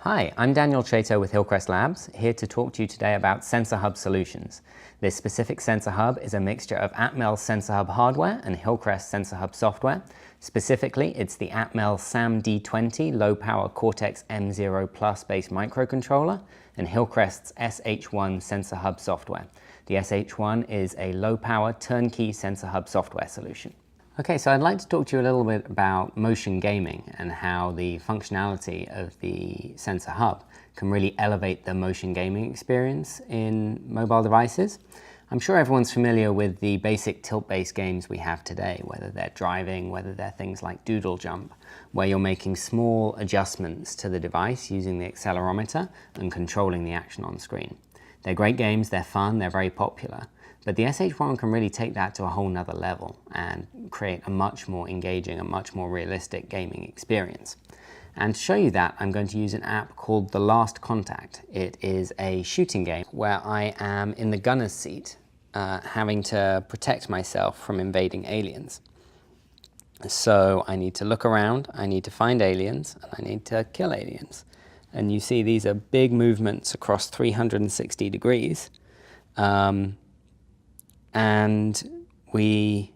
Hi, I'm Daniel Chato with Hillcrest Labs, here to talk to you today about Sensor Hub solutions. This specific sensor hub is a mixture of Atmel Sensor Hub hardware and Hillcrest Sensor Hub software. Specifically, it's the Atmel SAM-D20 low-power Cortex M0 Plus based microcontroller and Hillcrest's SH1 Sensor Hub software. The SH1 is a low-power turnkey sensor hub software solution. Okay, so I'd like to talk to you a little bit about motion gaming and how the functionality of the sensor hub can really elevate the motion gaming experience in mobile devices. I'm sure everyone's familiar with the basic tilt-based games we have today, whether they're driving, whether they're things like Doodle Jump, where you're making small adjustments to the device using the accelerometer and controlling the action on screen. They're great games, they're fun, they're very popular. But the SH1 can really take that to a whole nother level and create a much more engaging, a much more realistic gaming experience. And to show you that, I'm going to use an app called The Last Contact. It is a shooting game where I am in the gunner's seat, having to protect myself from invading aliens. So I need to look around, I need to find aliens, and I need to kill aliens. And you see these are big movements across 360 degrees. And we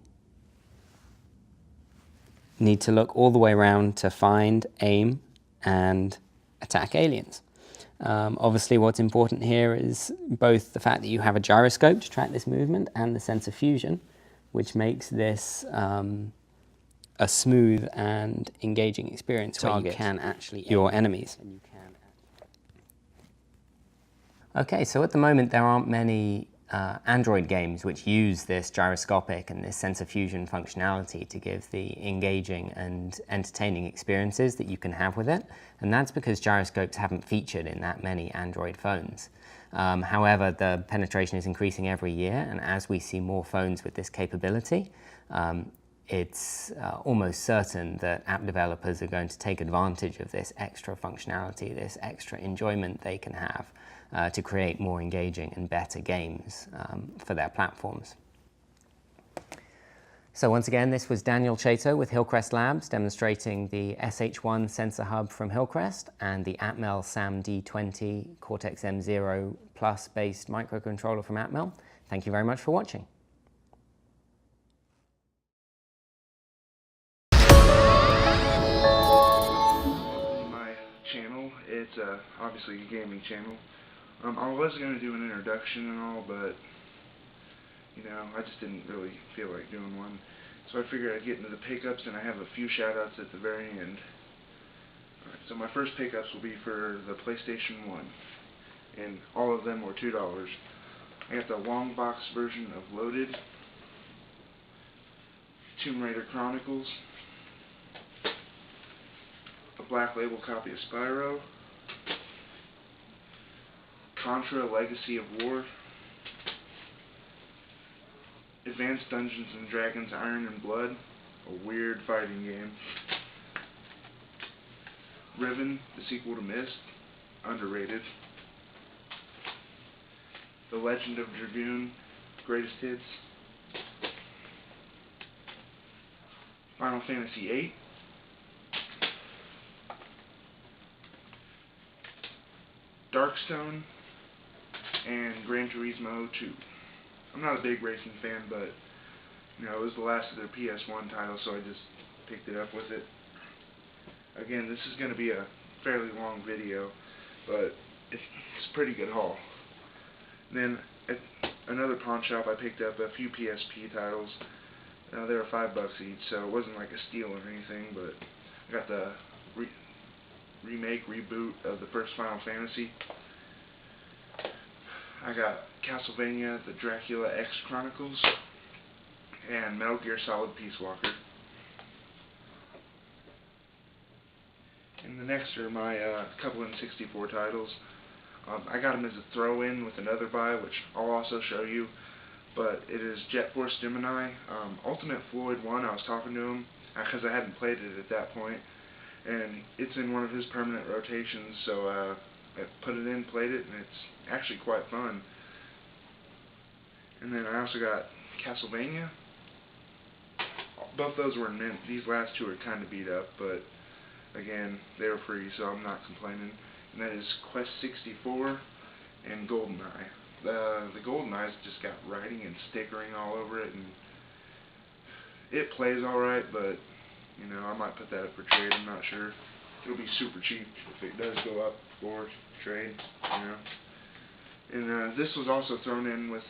need to look all the way around to find, aim, and attack aliens. Obviously, what's important here is both the fact that you have a gyroscope to track this movement and the sensor fusion, which makes this a smooth and engaging experience where you can actually your enemies. Okay, so at the moment there aren't many Android games which use this gyroscopic and this sensor fusion functionality to give the engaging and entertaining experiences that you can have with it, and that's because gyroscopes haven't featured in that many Android phones. However, the penetration is increasing every year, and as we see more phones with this capability, it's almost certain that app developers are going to take advantage of this extra functionality, this extra enjoyment they can have to create more engaging and better games for their platforms. So once again, this was Daniel Chato with Hillcrest Labs demonstrating the SH1 sensor hub from Hillcrest and the Atmel SAM-D20 Cortex M0 Plus based microcontroller from Atmel. Thank you very much for watching. My channel, it's obviously a gaming channel. I was going to do an introduction and all, but, you know, I just didn't really feel like doing one. So I figured I'd get into the pickups, and I have a few shout-outs at the very end. Alright, so my first pickups will be for the PlayStation 1, and all of them were $2. I got the long box version of Loaded, Tomb Raider Chronicles, a black label copy of Spyro, Contra Legacy of War, Advanced Dungeons & Dragons Iron and Blood, a weird fighting game, Riven, the sequel to Myst, underrated, The Legend of Dragoon, Greatest Hits, Final Fantasy VIII, Darkstone, and Gran Turismo 2. I'm not a big racing fan, but you know, it was the last of their PS1 titles, so I just picked it up with it. Again, this is going to be a fairly long video, but it's a pretty good haul. And then at another pawn shop, I picked up a few PSP titles. They were $5 each, so it wasn't like a steal or anything, but I got the reboot of the first Final Fantasy. I got Castlevania, the Dracula X Chronicles, and Metal Gear Solid Peace Walker. And the next are my couple N64 titles. I got them as a throw-in with another buy, which I'll also show you. But it is Jet Force Gemini, Ultimate Floyd 1. I was talking to him because I hadn't played it at that point, and it's in one of his permanent rotations, so I put it in, played it, and it's actually quite fun. And then I also got Castlevania. Both those were in mint. These last two are kind of beat up, but again, they were free, so I'm not complaining. and that is Quest 64 and GoldenEye. The GoldenEye's just got writing and stickering all over it, and it plays alright, but you know, I might put that up for trade. I'm not sure. It'll be super cheap if it does go up for trade, you know. And this was also thrown in with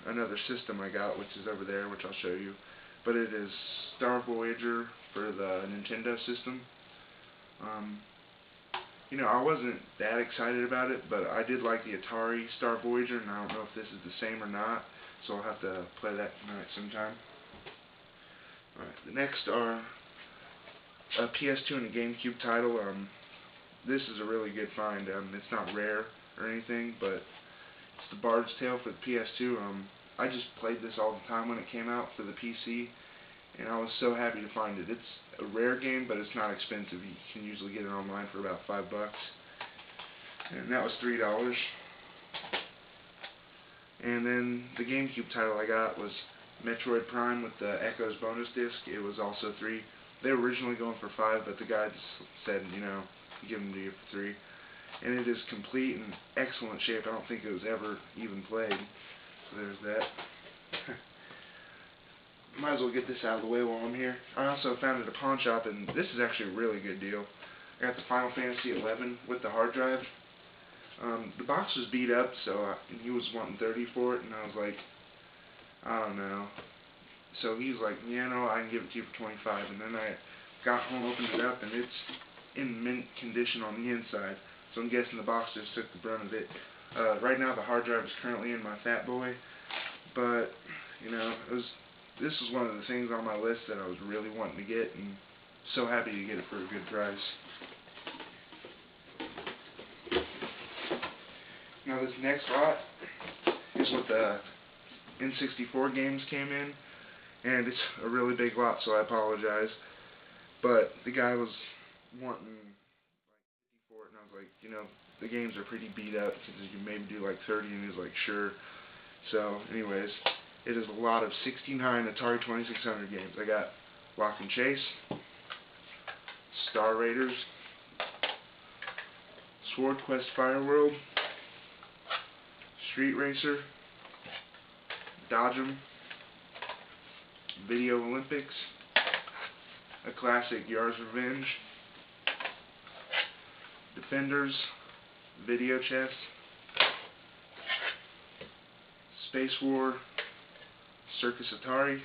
another system I got, which is over there, which I'll show you. But it is Star Voyager for the Nintendo system. You know, I wasn't that excited about it, but I did like the Atari Star Voyager, and I don't know if this is the same or not, so I'll have to play that tonight sometime. Alright, the next are a PS2 and a GameCube title. This is a really good find. It's not rare or anything, but it's the Bard's Tale for the PS2. I just played this all the time when it came out for the PC, and I was so happy to find it. It's a rare game, but it's not expensive. You can usually get it online for about $5, and that was $3. And then the GameCube title I got was Metroid Prime with the Echoes bonus disc. It was also $3. They were originally going for $5, but the guy just said, you know, give them to you for $3. And it is complete and excellent shape. I don't think it was ever even played. So there's that. Might as well get this out of the way while I'm here. I also found it at a pawn shop, and this is actually a really good deal. I got the Final Fantasy 11 with the hard drive. The box was beat up, so he was wanting $30 for it, and I was like, I don't know. So he was like, yeah, no, I can give it to you for $25. And then I got home, opened it up, and it's in mint condition on the inside. So I'm guessing the box just took the brunt of it. Right now the hard drive is currently in my Fat Boy, but you know, this was one of the things on my list that I was really wanting to get, and so happy to get it for a good price. Now this next lot is what the N64 games came in, and it's a really big lot, so I apologize. But the guy was wanting like $50 for it, and I was like, you know, the games are pretty beat up, so you can maybe do like 30, and he was like, sure. So, anyways, it is a lot of 69 Atari 2600 games. I got Lock and Chase, Star Raiders, Sword Quest Fireworld, Street Racer, Dodge 'em, Video Olympics, a classic Yar's Revenge, Defenders, Video Chess, Space War, Circus Atari,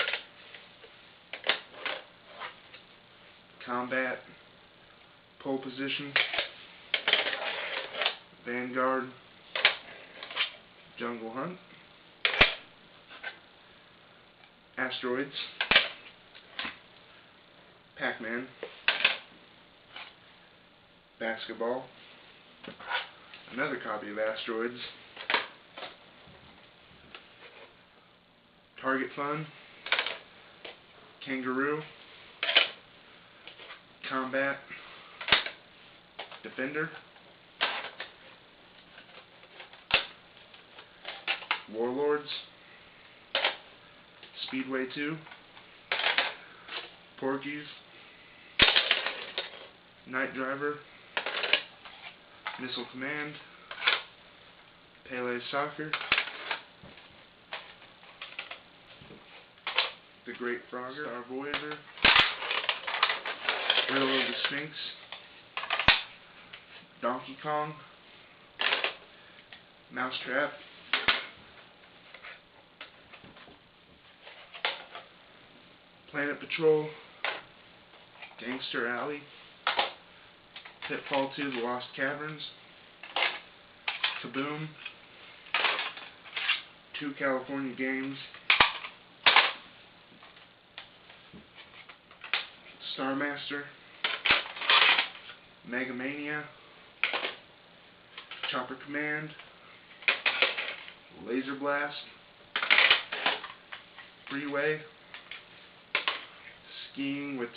Combat, Pole Position, Vanguard, Jungle Hunt, Asteroids, Pac-Man, Basketball, another copy of Asteroids, Target Fun, Kangaroo, Combat, Defender, Warlords, Speedway 2, Porky's, Night Driver, Missile Command, Pele Soccer, The Great Frogger, Star Voyager, Railroad the Sphinx, Donkey Kong, Mousetrap, Planet Patrol, Gangster Alley, Pitfall 2: The Lost Caverns, Kaboom, 2 California Games, Star Master, Mega Mania, Chopper Command, Laser Blast, Freeway, Skiing, which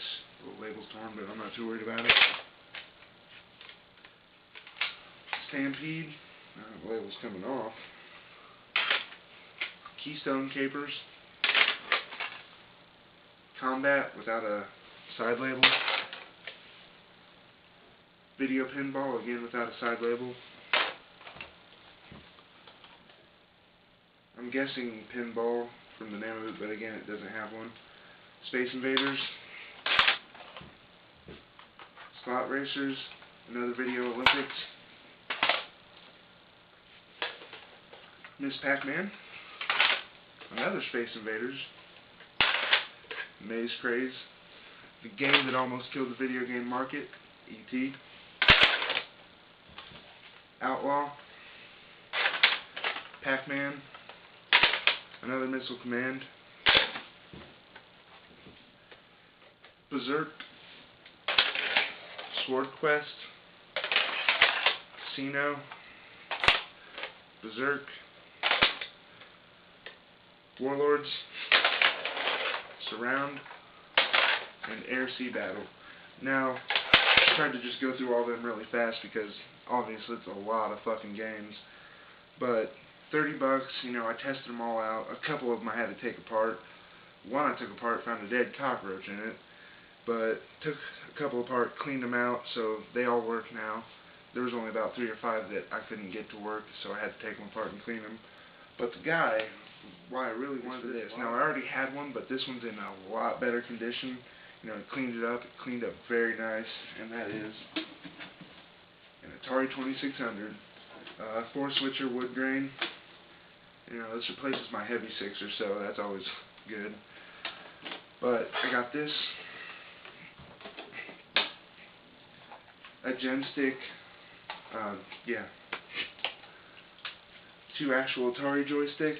the label's torn, but I'm not too worried about it. Stampede, the label's coming off. Keystone Capers, Combat without a side label, Video Pinball, again without a side label. I'm guessing pinball from the name of it, but again it doesn't have one. Space Invaders. Spot Racers, another Video Olympics. Miss Pac-Man, another Space Invaders. Maze Craze, the game that almost killed the video game market, E.T. Outlaw, Pac-Man, another Missile Command, Berserk, Sword Quest, Casino, Berserk, Warlords, Surround, and Air-Sea Battle. Now, I tried to just go through all of them really fast because obviously it's a lot of fucking games. But $30, you know, I tested them all out. A couple of them I had to take apart. One I took apart, found a dead cockroach in it. But took a couple apart, cleaned them out, so they all work now. There was only about 3 or 5 that I couldn't get to work, so I had to take them apart and clean them. But the guy, why I really wanted this. Now I already had one, but this one's in a lot better condition. You know, it cleaned up very nice, and that is an Atari 2600, 4-switcher wood grain. You know, this replaces my heavy 6er, so that's always good. But I got this, a gem stick, yeah, 2 actual Atari joysticks,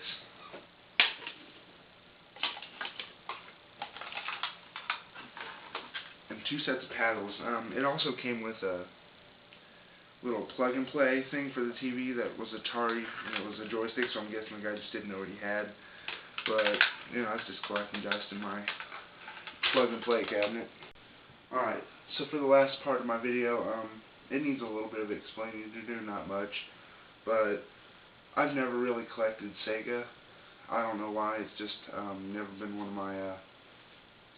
and 2 sets of paddles. It also came with a little plug-and-play thing for the TV that was Atari, and it was a joystick, so I'm guessing the guy just didn't know what he had. But, you know, I was just collecting dust in my plug-and-play cabinet. Alright, so for the last part of my video, it needs a little bit of explaining to do, not much. But I've never really collected Sega. I don't know why, it's just never been one of my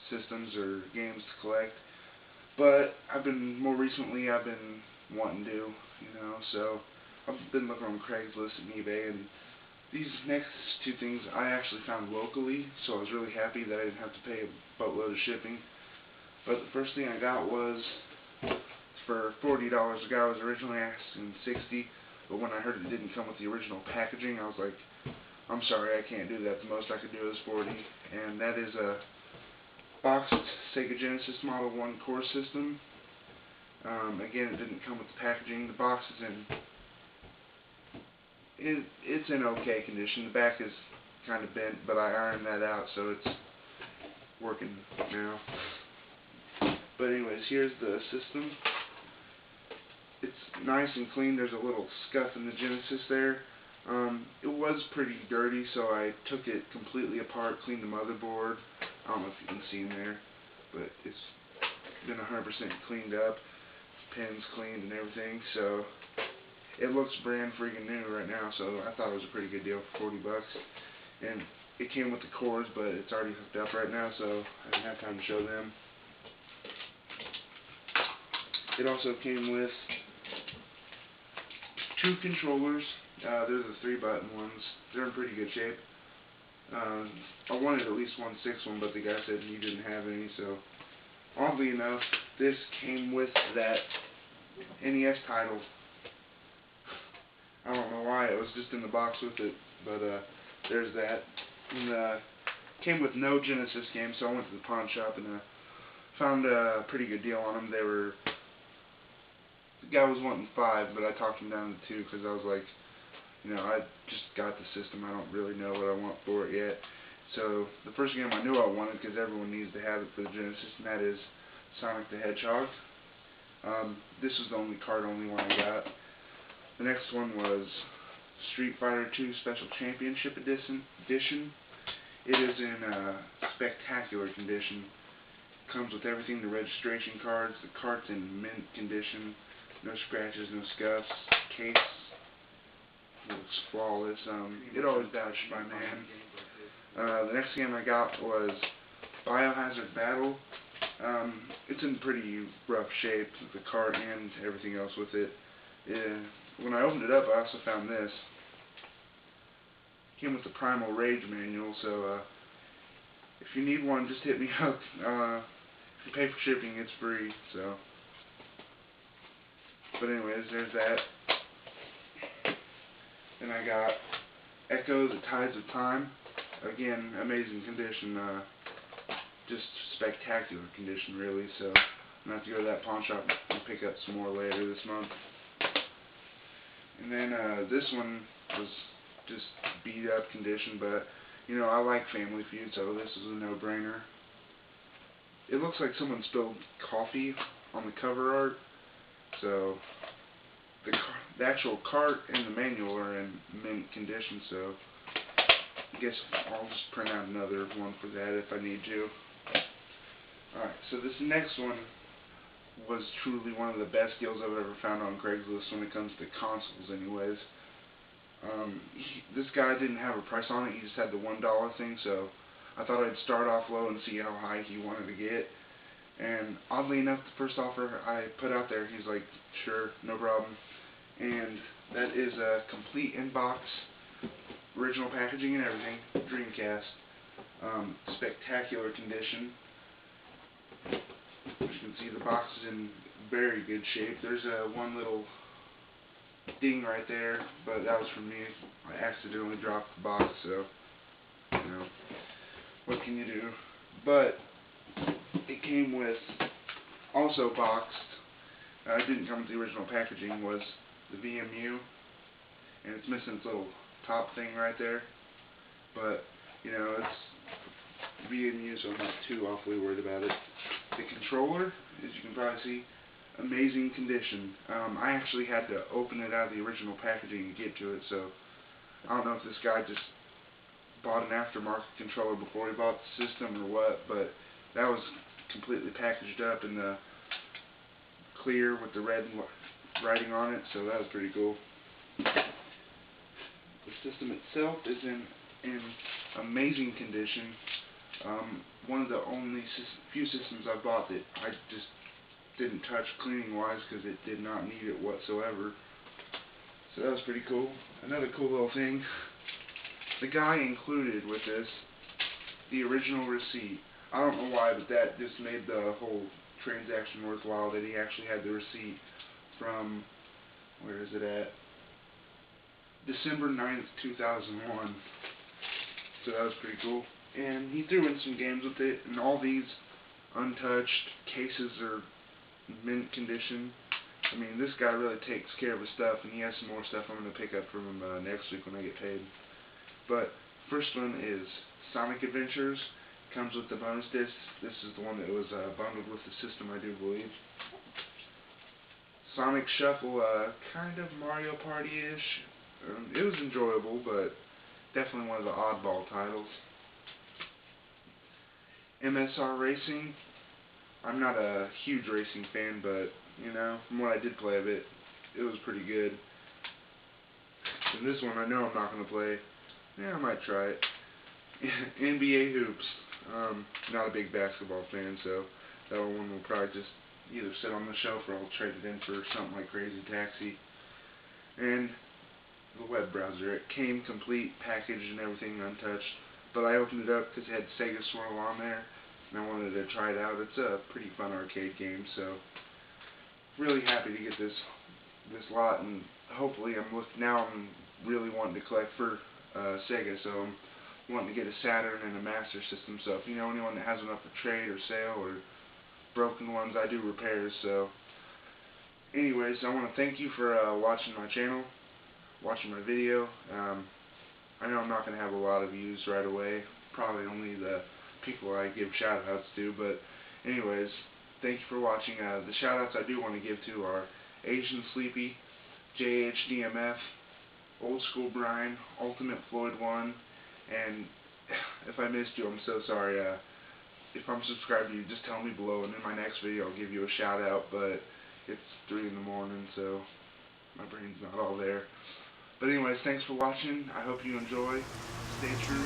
systems or games to collect. But more recently I've been wanting to, you know, so I've been looking on Craigslist and eBay, and these next 2 things I actually found locally, so I was really happy that I didn't have to pay a boatload of shipping. But the first thing I got was for $40. The guy was originally asking $60, but when I heard it didn't come with the original packaging, I was like, I'm sorry, I can't do that. The most I could do is $40, and that is a boxed Sega Genesis Model 1 core system. Again, it didn't come with the packaging. The box is it's in okay condition. The back is kind of bent, but I ironed that out, so it's working now. But anyways, here's the system. It's nice and clean. There's a little scuff in the Genesis there. It was pretty dirty, so I took it completely apart, cleaned the motherboard. I don't know if you can see in there, but it's been 100% cleaned up. Pins cleaned and everything, so it looks brand freaking new right now, so I thought it was a pretty good deal for $40. And it came with the cords, but it's already hooked up right now, so I didn't have time to show them. It also came with 2 controllers. They're the 3-button ones. They're in pretty good shape. I wanted at least 1/6 one, but the guy said he didn't have any, so oddly enough, this came with that NES title. I don't know why, it was just in the box with it, but there's that. And came with no Genesis games, so I went to the pawn shop and found a pretty good deal on them. The guy was wanting 5, but I talked him down to 2 because I was like, you know, I just got the system, I don't really know what I want for it yet. So the first game I knew I wanted, because everyone needs to have it for the Genesis, and that is Sonic the Hedgehog. This was the only card-only one I got. The next one was Street Fighter II Special Championship Edition. It is in spectacular condition. Comes with everything, the registration cards, the cart's in mint condition, no scratches, no scuffs, case looks flawless. It always vouched by man. The next game I got was Biohazard Battle. It's in pretty rough shape, the cart and everything else with it. When I opened it up, I also found this. It came with the Primal Rage manual, so if you need one, just hit me up. If you pay for shipping, it's free. So, but anyways, there's that. Then I got Echo, the Tides of Time. Again, amazing condition. Just spectacular condition, really. So I'm gonna have to go to that pawn shop and pick up some more later this month. And then this one was just beat up condition, but you know, I like Family Feud, so this is a no-brainer. It looks like someone spilled coffee on the cover art, so the actual cart and the manual are in mint condition, so I guess I'll just print out another one for that if I need to. Alright, so this next one was truly one of the best deals I've ever found on Craigslist when it comes to consoles anyways. This guy didn't have a price on it, he just had the $1 thing, so I thought I'd start off low and see how high he wanted to get. And oddly enough, the first offer I put out there, he's like, sure, no problem. And that is a complete in-box, original packaging and everything, Dreamcast. Spectacular condition. As you can see, the box is in very good shape. There's one little ding right there, but that was from me. I accidentally dropped the box, so, you know, what can you do? But it came with, also boxed, it didn't come with the original packaging, was the VMU, and it's missing its little top thing right there, but, you know, it's VMU, so I'm not too awfully worried about it. The controller, as you can probably see, amazing condition. I actually had to open it out of the original packaging to get to it, so I don't know if this guy just bought an aftermarket controller before he bought the system or what, but that was completely packaged up in the clear with the red writing on it, so that was pretty cool. The system itself is in amazing condition. One of the only few systems I bought that I just didn't touch cleaning wise because it did not need it whatsoever. So that was pretty cool. Another cool little thing, the guy included with this the original receipt. I don't know why, but that just made the whole transaction worthwhile, that he actually had the receipt from, where is it at? December 9th, 2001. So that was pretty cool. And he threw in some games with it, and all these untouched cases are mint condition. I mean, this guy really takes care of his stuff, and he has some more stuff I'm going to pick up from him next week when I get paid. But first one is Sonic Adventures. Comes with the bonus disc. This is the one that was bundled with the system, I do believe. Sonic Shuffle, kind of Mario Party-ish. It was enjoyable, but definitely one of the oddball titles. MSR Racing. I'm not a huge racing fan, but, you know, from what I did play of it, it was pretty good. And this one I know I'm not going to play. Yeah, I might try it. NBA Hoops. Not a big basketball fan, so that one will probably just either sit on the shelf or I'll trade it in for something like Crazy Taxi. And the web browser. It came complete, packaged and everything, untouched. But I opened it up because it had Sega Swirl on there, and I wanted to try it out. It's a pretty fun arcade game, so really happy to get this lot, and hopefully I'm really wanting to collect for Sega, so I'm wanting to get a Saturn and a Master System. So if you know anyone that has one up for trade or sale or broken ones, I do repairs. So anyways, I want to thank you for watching my channel, watching my video. I know I'm not going to have a lot of views right away, probably only the people I give shoutouts to, but anyways, thank you for watching. The shoutouts I do want to give to are Asian Sleepy, JHDMF, Old School Brian, Ultimate Floyd 1, and if I missed you, I'm so sorry. If I'm subscribed to you, just tell me below, and in my next video I'll give you a shout out, but it's 3 in the morning, so my brain's not all there. But anyways, thanks for watching. I hope you enjoy. Stay true.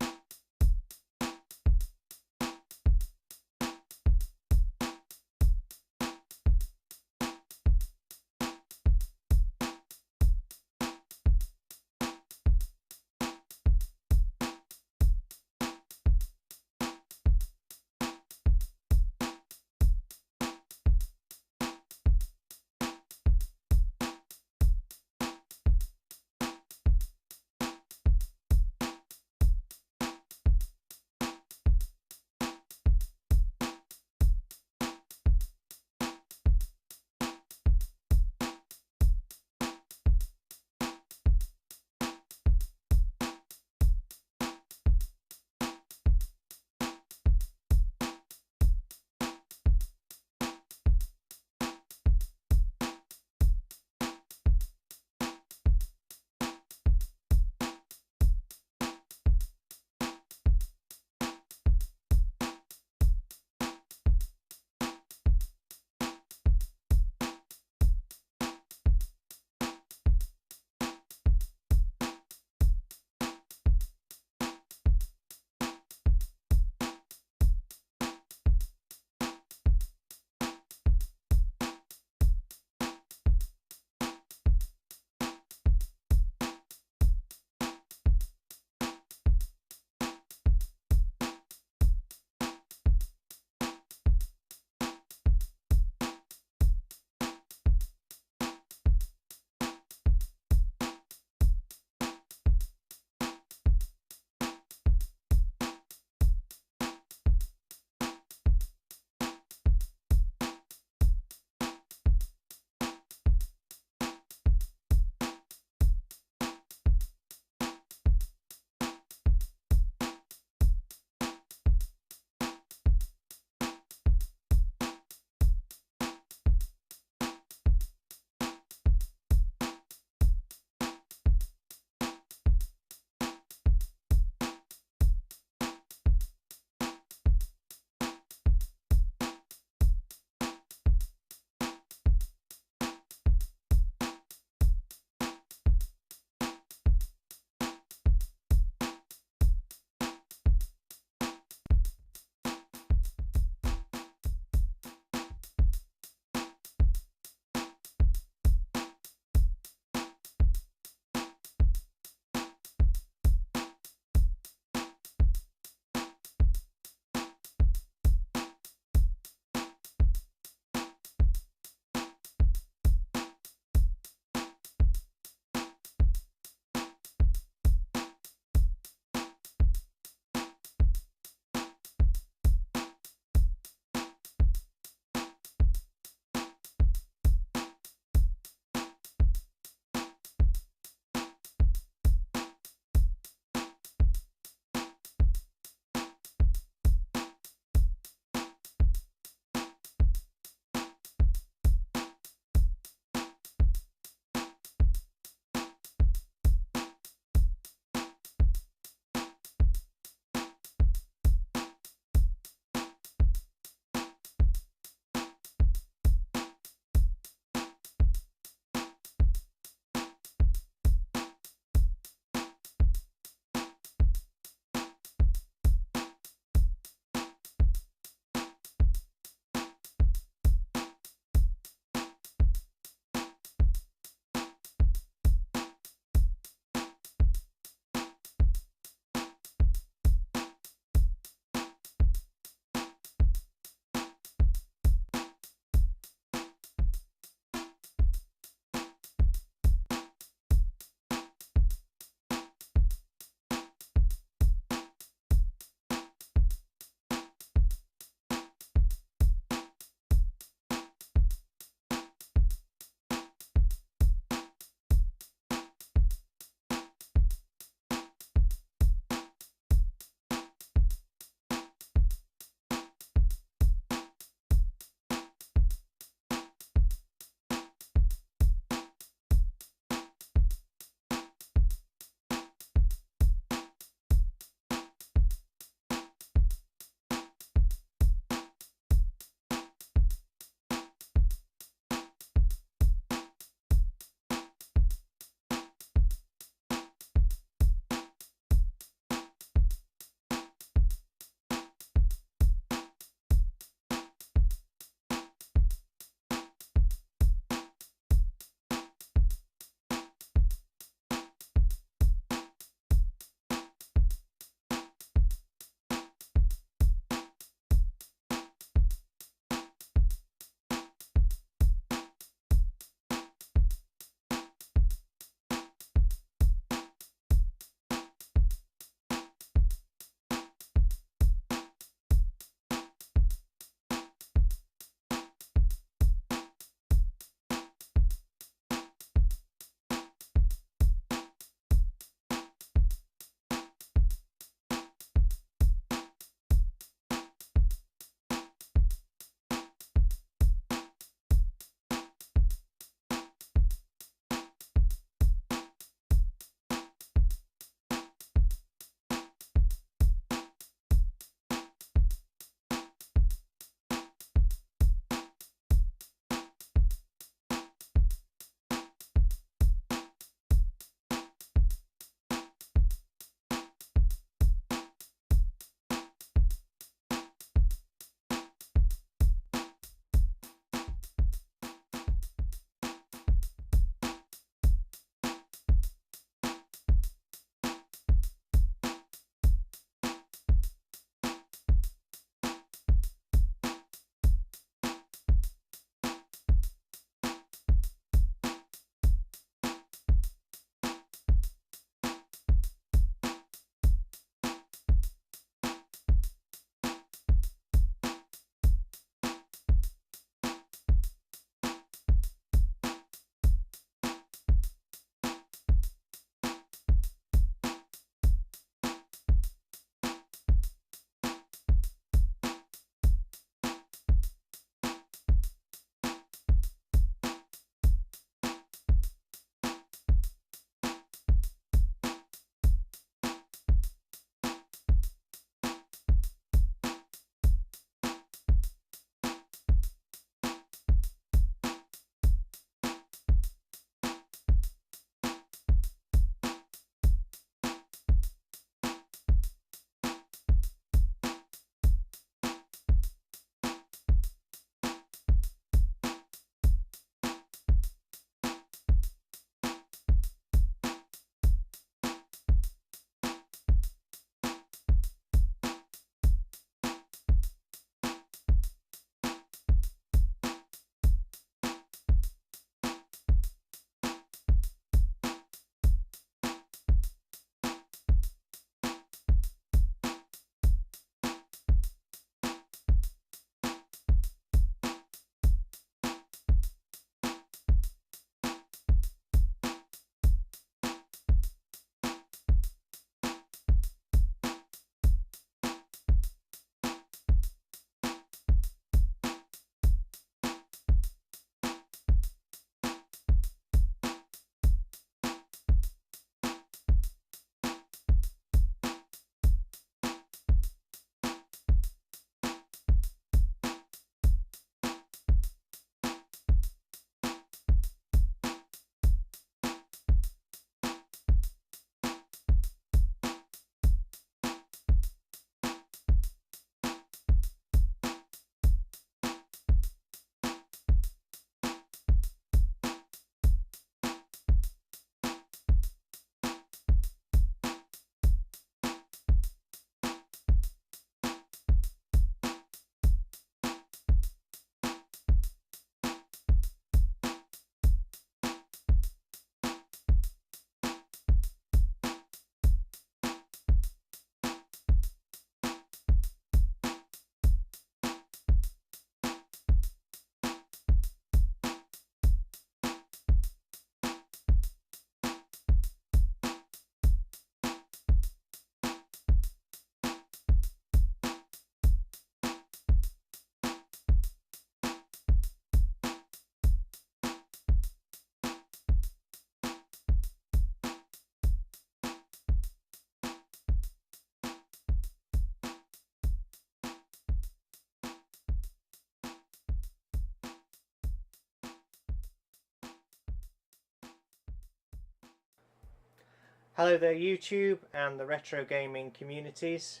Hello there YouTube and the retro gaming communities.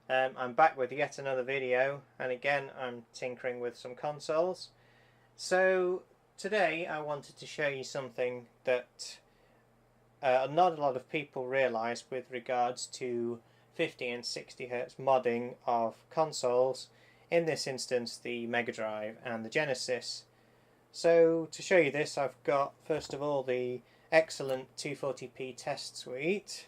I'm back with yet another video, and again I'm tinkering with some consoles. So today I wanted to show you something that not a lot of people realise with regards to 50 and 60 Hz modding of consoles, in this instance the Mega Drive and the Genesis. So to show you this, I've got first of all the excellent 240p test suite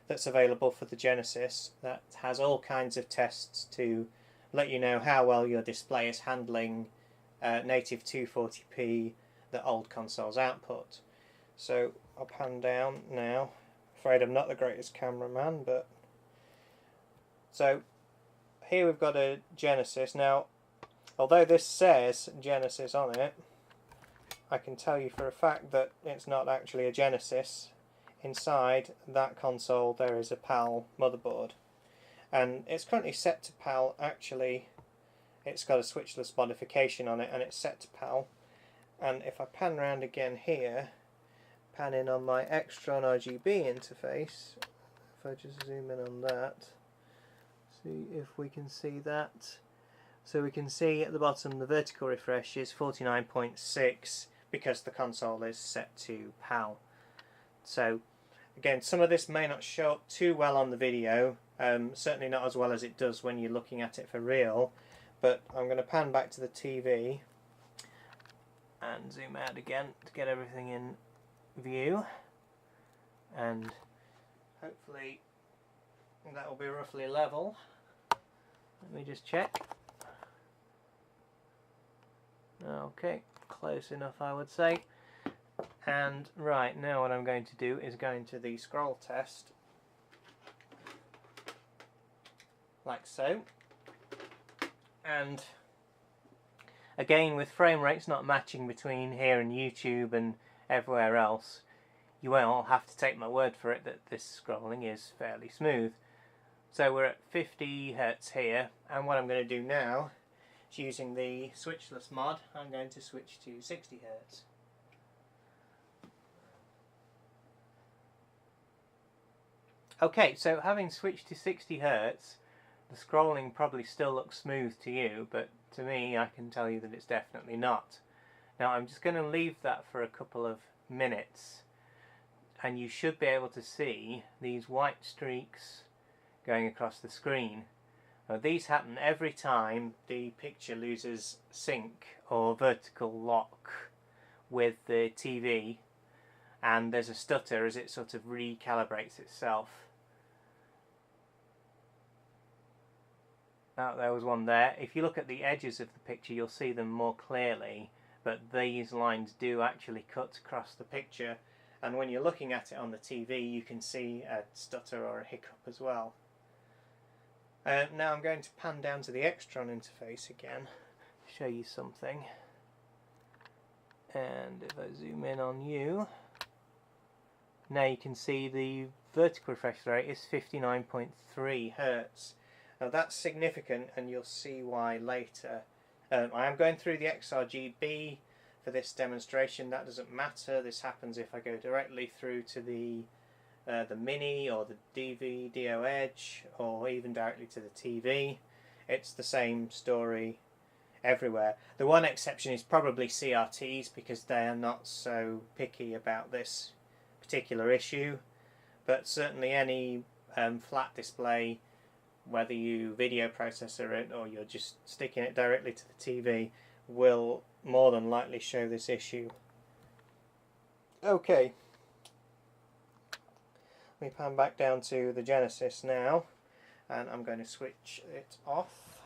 that's available for the Genesis, that has all kinds of tests to let you know how well your display is handling native 240p that old consoles output. So I'll pan down now. Afraid I'm not the greatest cameraman, but so here we've got a Genesis. Now, although this says Genesis on it, I can tell you for a fact that it's not actually a Genesis. Inside that console there is a PAL motherboard, and it's currently set to PAL. Actually, it's got a switchless modification on it and it's set to PAL. And if I pan around again here, pan in on my Extron RGB interface, if I just zoom in on that, see if we can see that. So we can see at the bottom the vertical refresh is 49.6 because the console is set to PAL. So again, some of this may not show up too well on the video, certainly not as well as it does when you're looking at it for real, but I'm going to pan back to the TV and zoom out again to get everything in view, and hopefully that will be roughly level. Let me just check. Okay, close enough I would say. And right, now what I'm going to do is go into the scroll test, like so. And again, with frame rates not matching between here and YouTube and everywhere else, you will have to take my word for it that this scrolling is fairly smooth. So we're at 50 Hz here, and what I'm going to do now is, using the switchless mod, I'm going to switch to 60 Hz. Okay, so having switched to 60 Hz, the scrolling probably still looks smooth to you, but to me I can tell you that it's definitely not. Now I'm just going to leave that for a couple of minutes, and you should be able to see these white streaks going across the screen. Now these happen every time the picture loses sync or vertical lock with the TV, and there's a stutter as it sort of recalibrates itself. Now, there was one there. If you look at the edges of the picture you'll see them more clearly, but these lines do actually cut across the picture, and when you're looking at it on the TV you can see a stutter or a hiccup as well. Now I'm going to pan down to the Extron interface again, show you something, and if I zoom in on you, now you can see the vertical refresh rate is 59.3 Hz. Now that's significant, and you'll see why later. I am going through the XRGB for this demonstration. That doesn't matter. This happens if I go directly through to the Mini or the DVDO Edge, or even directly to the TV. It's the same story everywhere. The one exception is probably CRTs, because they are not so picky about this particular issue, but certainly any flat display, whether you video processor it or you're just sticking it directly to the TV, will more than likely show this issue. Okay, let me pan back down to the Genesis now, and I'm going to switch it off,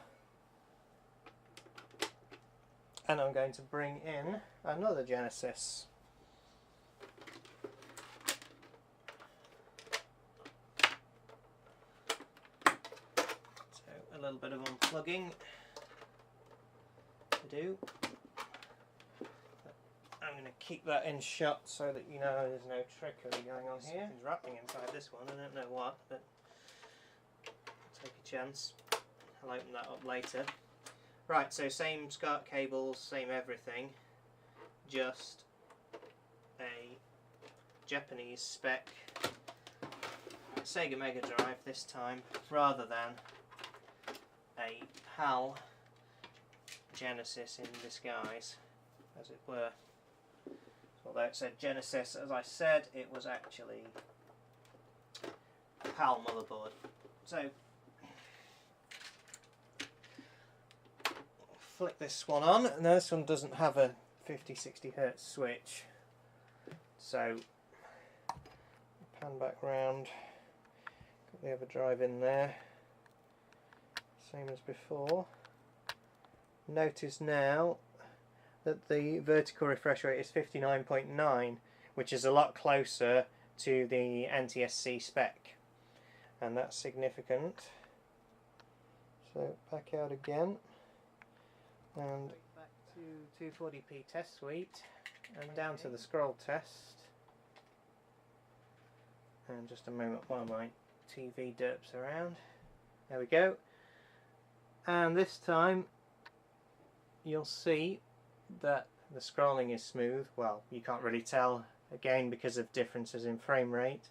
and I'm going to bring in another Genesis. A little bit of unplugging to do. I'm going to keep that in shot so that you know there's no trickery going on here. Something's wrapping inside this one, I don't know what, but I'll take a chance. I'll open that up later. Right, so same SCART cables, same everything, just a Japanese spec Sega Mega Drive this time, rather than a PAL Genesis in disguise, as it were. Although it said Genesis, as I said, it was actually a PAL motherboard. So, flick this one on. Now this one doesn't have a 50-60 Hz switch, so pan back round, got the other drive in there, same as before. Notice now that the vertical refresh rate is 59.9, which is a lot closer to the NTSC spec, and that's significant. So back out again and back to 240p test suite and down to the scroll test. And just a moment while my TV derps around. There we go. And this time you'll see that the scrolling is smooth. Well, you can't really tell, again, because of differences in frame rate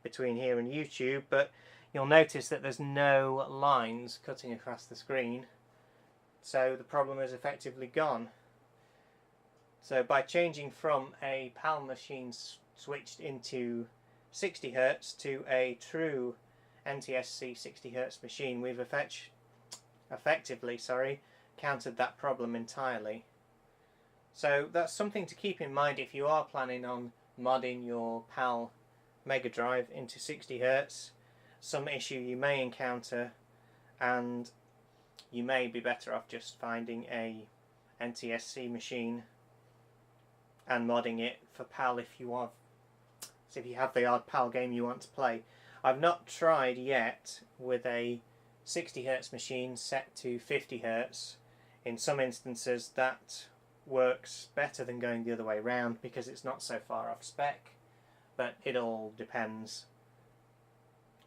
between here and YouTube, but you'll notice that there's no lines cutting across the screen, so the problem is effectively gone. So by changing from a PAL machine switched into 60 Hz to a true NTSC 60 Hz machine, we've effectively countered that problem entirely. So that's something to keep in mind if you are planning on modding your PAL Mega Drive into 60 Hz. Some issue you may encounter, and you may be better off just finding a NTSC machine and modding it for PAL if you have. So if you have the odd PAL game you want to play. I've not tried yet with a 60 Hz machine set to 50 Hz. In some instances that works better than going the other way around because it's not so far off spec, but it all depends.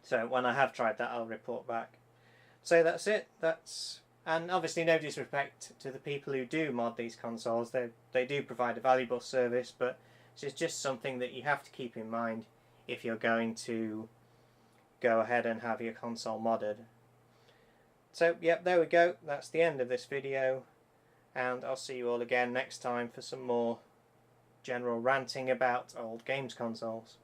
So when I have tried that, I'll report back. So that's it. And obviously no disrespect to the people who do mod these consoles. They do provide a valuable service, but it's just something that you have to keep in mind if you're going to go ahead and have your console modded. So yep, there we go. That's the end of this video, and I'll see you all again next time for some more general ranting about old games consoles.